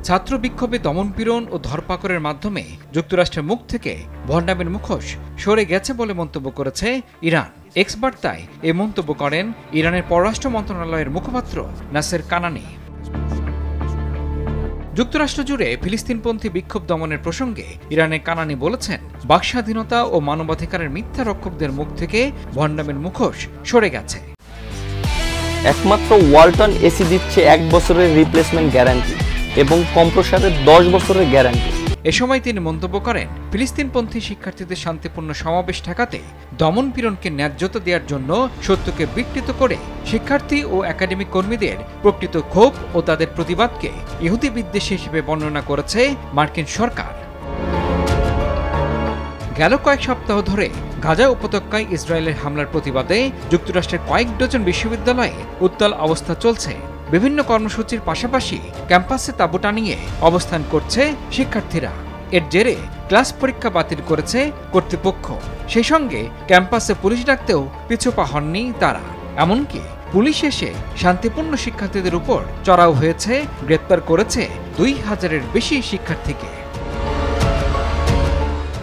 ছাত্র বিক্ষোভে দমনপীড়ন ও ধরপাকড়ের মাধ্যমে যুক্তরাষ্ট্রের মুখ থেকে ভণ্ডামির মুখোশ সরে গেছে বলে মন্তব্য করেছে ইরান। এক্স বার্তায় এ মন্তব্য করেন ইরানের পররাষ্ট্র মন্ত্রণালয়ের মুখপাত্র নাসের কানানি। যুক্তরাষ্ট্র জুড়ে ফিলিস্তিনপন্থী বিক্ষোভ দমনের প্রসঙ্গে ইরানের কানানি বলেছেন, বাক স্বাধীনতা ও মানবাধিকারের মিথ্যা রক্ষকদের মুখ থেকে ভণ্ডামির মুখোশ সরে গেছে। একমাত্র ওয়ালটন এসি দিচ্ছে 1 বছরের রিপ্লেসমেন্ট গ্যারান্টি এবং কম্প্রেসরের 10 বছরের গ্যারান্টি। এ সময় তিনি মন্তব্য করেন, ফিলিস্তিনপন্থী শিক্ষার্থীদের শান্তিপূর্ণ সমাবেশ ঠেকাতে দমন-পীড়নকে ন্যায্যতা দেওয়ার জন্য সত্যকে বিকৃত করে শিক্ষার্থী ও একাডেমিক কর্মীদের প্রকৃত ক্ষোভ ও তাদের প্রতিবাদকে ইহুদি বিদ্বেষী হিসেবে বর্ণনা করেছে মার্কিন সরকার। গেল কয়েক সপ্তাহ ধরে গাজা উপত্যকায় ইসরায়েলের হামলার প্রতিবাদে যুক্তরাষ্ট্রের কয়েক ডজন বিশ্ববিদ্যালয়ে উত্তাল অবস্থা চলছে। বিভিন্ন কর্মসূচির পাশাপাশি ক্যাম্পাসে তাঁবু টানিয়ে অবস্থান করছে শিক্ষার্থীরা। এর জেরে ক্লাস পরীক্ষা বাতিল করেছে কর্তৃপক্ষ। সেই সঙ্গে ক্যাম্পাসে পুলিশ ডাকতেও পিছুপা হননি তারা। এমনকি পুলিশ এসে শান্তিপূর্ণ শিক্ষার্থীদের উপর চড়াও হয়েছে, গ্রেপ্তার করেছে 2000-এর বেশি শিক্ষার্থীকে।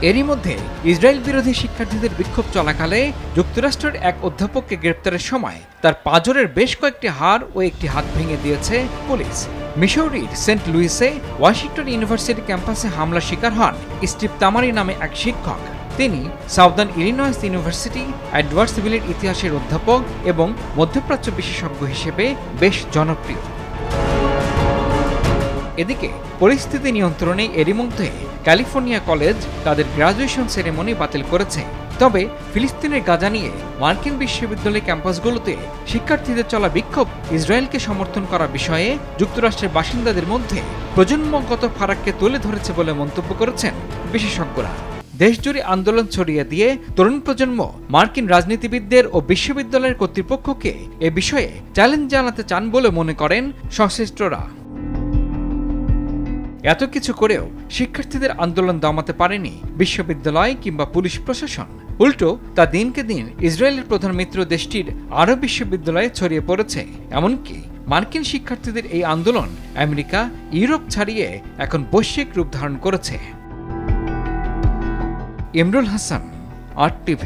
এরই মধ্যে ইসরায়েল বিরোধী শিক্ষার্থীদের বিক্ষোভ চলাকালে যুক্তরাষ্ট্রের এক অধ্যাপককে গ্রেপ্তারের সময় তার পাঁজরের বেশ কয়েকটি হাড় ও একটি হাত ভেঙে দিয়েছে পুলিশ। মিসৌরির সেন্ট লুইসে ওয়াশিংটন ইউনিভার্সিটি ক্যাম্পাসে হামলার শিকার হন স্টিভ তামারি নামে এক শিক্ষক। তিনি সাউদার্ন ইলিনয়েস ইউনিভার্সিটি অ্যাডভার্সভিলের ইতিহাসের অধ্যাপক এবং মধ্যপ্রাচ্য বিশেষজ্ঞ হিসেবে বেশ জনপ্রিয়। এদিকে পরিস্থিতি নিয়ন্ত্রণে এরই মধ্যে ক্যালিফোর্নিয়া কলেজ তাদের গ্রাজুয়েশন সেরেমনি বাতিল করেছে। তবে ফিলিস্তিনের গাজা নিয়ে মার্কিন বিশ্ববিদ্যালয় ক্যাম্পাসগুলোতে শিক্ষার্থীদের চলা বিক্ষোভ ইসরায়েলকে সমর্থন করা বিষয়ে যুক্তরাষ্ট্রের বাসিন্দাদের মধ্যে প্রজন্মগত ফারাককে তুলে ধরেছে বলে মন্তব্য করেছেন বিশেষজ্ঞরা। দেশজুড়ে আন্দোলন ছড়িয়ে দিয়ে তরুণ প্রজন্ম মার্কিন রাজনীতিবিদদের ও বিশ্ববিদ্যালয়ের কর্তৃপক্ষকে এ বিষয়ে চ্যালেঞ্জ জানাতে চান বলে মনে করেন সংশ্লিষ্টরা। এত কিছু করেও শিক্ষার্থীদের আন্দোলন দমাতে পারেনি বিশ্ববিদ্যালয় কিংবা পুলিশ প্রশাসন। উল্টো তা দিনকে দিন ইসরায়েলের প্রধান মিত্র দেশটির আরও বিশ্ববিদ্যালয়ে ছড়িয়ে পড়েছে। এমনকি মার্কিন শিক্ষার্থীদের এই আন্দোলন আমেরিকা, ইউরোপ ছাড়িয়ে এখন বৈশ্বিক রূপ ধারণ করেছে। ইমরুল হাসান, RTV।